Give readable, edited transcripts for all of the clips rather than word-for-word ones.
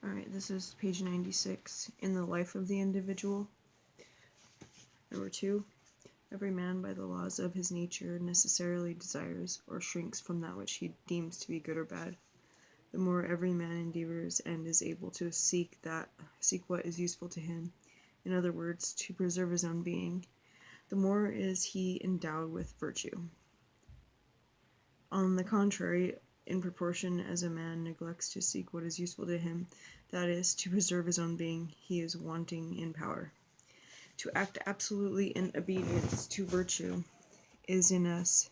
Alright, this is page 96. In the life of the individual. Number 2. Every man by the laws of his nature necessarily desires or shrinks from that which he deems to be good or bad. The more every man endeavors and is able to seek what is useful to him, in other words, to preserve his own being, the more is he endowed with virtue. On the contrary, in proportion as a man neglects to seek what is useful to him, that is, to preserve his own being, he is wanting in power. To act absolutely in obedience to virtue is in us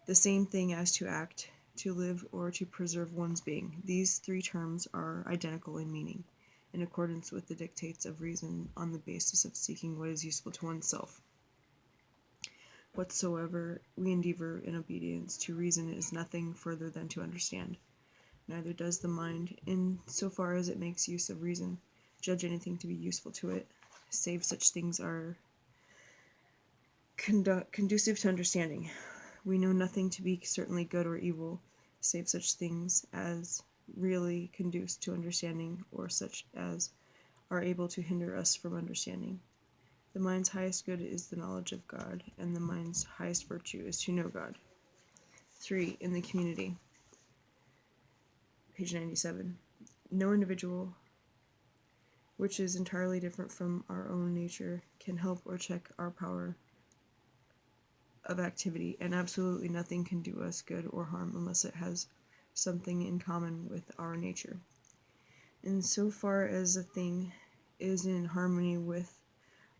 the same thing as to act, to live, or to preserve one's being. These three terms are identical in meaning, in accordance with the dictates of reason on the basis of seeking what is useful to oneself. Whatsoever we endeavor in obedience to reason is nothing further than to understand. Neither does the mind, in so far as it makes use of reason, judge anything to be useful to it, save such things are conducive to understanding. We know nothing to be certainly good or evil, save such things as really conduce to understanding, or such as are able to hinder us from understanding. The mind's highest good is the knowledge of God, and the mind's highest virtue is to know God. 3. In the community. Page 97. No individual, which is entirely different from our own nature, can help or check our power of activity, and absolutely nothing can do us good or harm unless it has something in common with our nature. In so far as a thing is in harmony with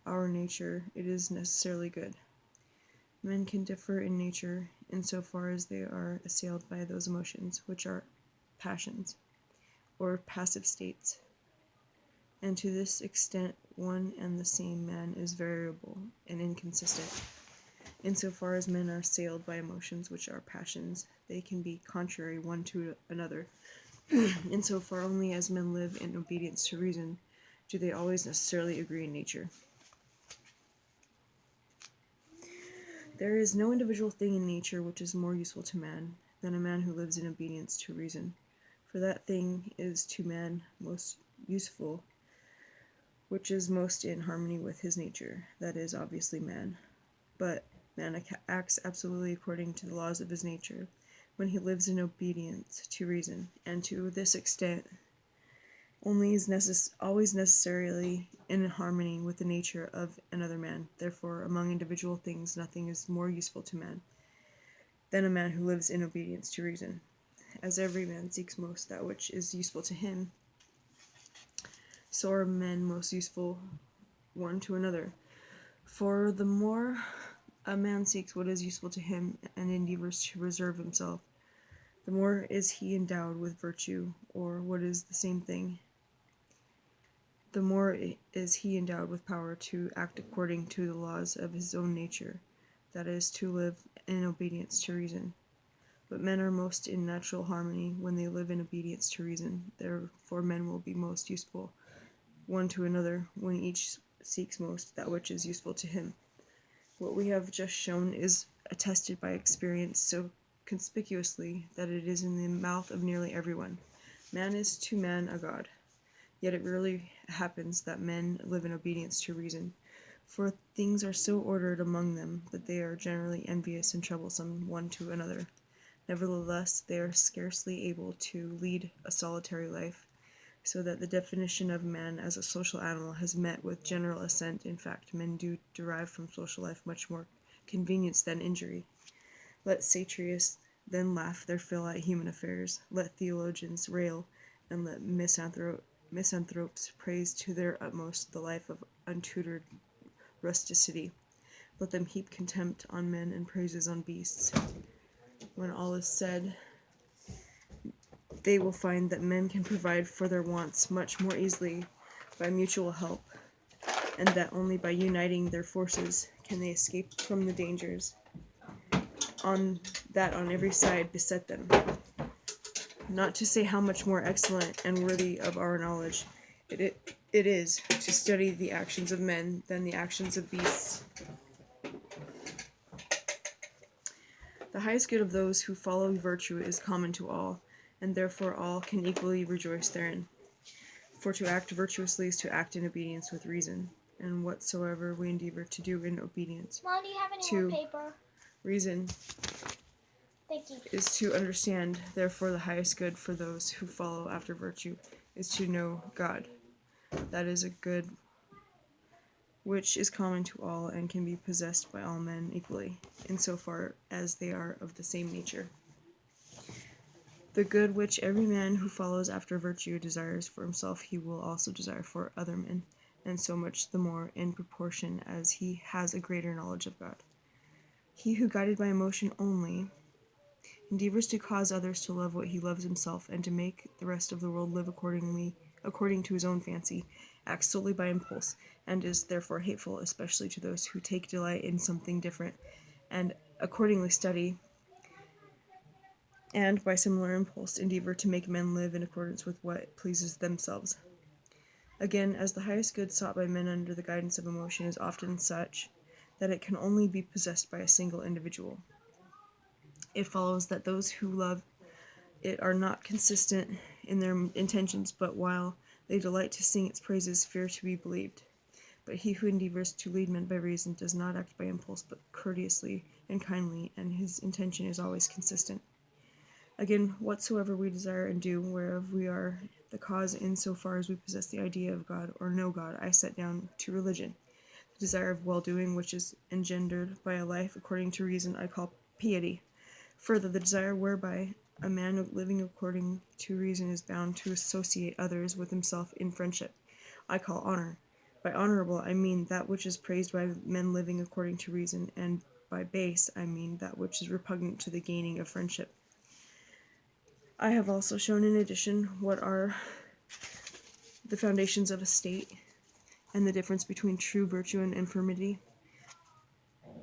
our nature, it is necessarily good. Men can differ in nature in so far as they are assailed by those emotions, which are passions, or passive states, and to this extent one and the same man is variable and inconsistent. In so far as men are assailed by emotions which are passions, they can be contrary one to another. In so far only as men live in obedience to reason, do they always necessarily agree in nature. There is no individual thing in nature which is more useful to man than a man who lives in obedience to reason, for that thing is to man most useful which is most in harmony with his nature, that is, obviously man. But man acts absolutely according to the laws of his nature when he lives in obedience to reason, and to this extent only is always necessarily in harmony with the nature of another man. Therefore, among individual things, nothing is more useful to man than a man who lives in obedience to reason. As every man seeks most that which is useful to him, so are men most useful one to another. For the more a man seeks what is useful to him and endeavors to preserve himself, the more is he endowed with virtue, or what is the same thing, the more is he endowed with power to act according to the laws of his own nature, that is, to live in obedience to reason. But men are most in natural harmony when they live in obedience to reason. Therefore men will be most useful one to another when each seeks most that which is useful to him. What we have just shown is attested by experience so conspicuously that it is in the mouth of nearly everyone. Man is to man a god. Yet it rarely happens that men live in obedience to reason, for things are so ordered among them that they are generally envious and troublesome one to another. Nevertheless, they are scarcely able to lead a solitary life, so that the definition of man as a social animal has met with general assent. In fact, men do derive from social life much more convenience than injury. Let satirists then laugh their fill at human affairs, let theologians rail, and let misanthropes praise to their utmost the life of untutored rusticity. Let them heap contempt on men and praises on beasts. When all is said, they will find that men can provide for their wants much more easily by mutual help, and that only by uniting their forces can they escape from the dangers that on every side beset them. Not to say how much more excellent and worthy of our knowledge it is to study the actions of men than the actions of beasts. The highest good of those who follow virtue is common to all, and therefore all can equally rejoice therein. For to act virtuously is to act in obedience with reason, and whatsoever we endeavor to do in obedience Mom, do you have any to more paper? reason Thank you. is to understand. Therefore, the highest good for those who follow after virtue is to know God. That is a good which is common to all and can be possessed by all men equally, in so far as they are of the same nature. The good which every man who follows after virtue desires for himself, he will also desire for other men, and so much the more in proportion as he has a greater knowledge of God. He who, guided by emotion only, endeavors to cause others to love what he loves himself, and to make the rest of the world live according to his own fancy, acts solely by impulse, and is therefore hateful, especially to those who take delight in something different, and accordingly study, and by similar impulse endeavor to make men live in accordance with what pleases themselves. Again, as the highest good sought by men under the guidance of emotion is often such that it can only be possessed by a single individual, it follows that those who love it are not consistent in their intentions, but while they delight to sing its praises, fear to be believed. But he who endeavors to lead men by reason does not act by impulse, but courteously and kindly, and his intention is always consistent. Again, whatsoever we desire and do, whereof we are the cause in so far as we possess the idea of God or know God, I set down to religion. The desire of well-doing, which is engendered by a life according to reason, I call piety. Further, the desire whereby a man living according to reason is bound to associate others with himself in friendship, I call honor. By honorable, I mean that which is praised by men living according to reason, and by base, I mean that which is repugnant to the gaining of friendship. I have also shown in addition what are the foundations of a state, and the difference between true virtue and infirmity,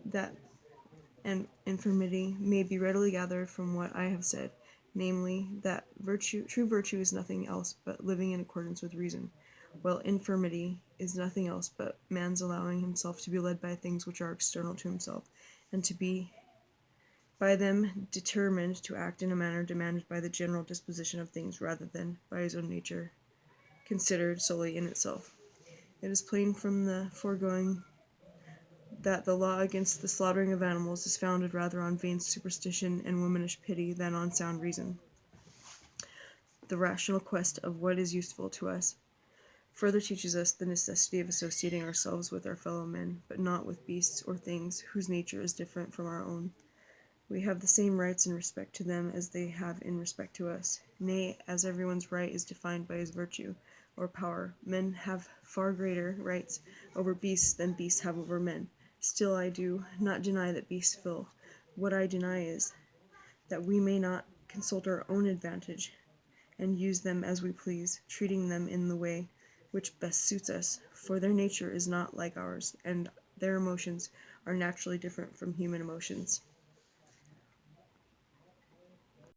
that and infirmity may be readily gathered from what I have said, namely, that true virtue is nothing else but living in accordance with reason, while infirmity is nothing else but man's allowing himself to be led by things which are external to himself, and to be by them determined to act in a manner demanded by the general disposition of things rather than by his own nature, considered solely in itself. It is plain from the foregoing that the law against the slaughtering of animals is founded rather on vain superstition and womanish pity than on sound reason, the rational quest of what is useful to us. Further teaches us the necessity of associating ourselves with our fellow men, but not with beasts or things whose nature is different from our own. We have the same rights in respect to them as they have in respect to us. Nay, as everyone's right is defined by his virtue or power, men have far greater rights over beasts than beasts have over men. Still, I do not deny that beasts feel. What I deny is that we may not consult our own advantage and use them as we please, treating them in the way which best suits us, for their nature is not like ours, and their emotions are naturally different from human emotions.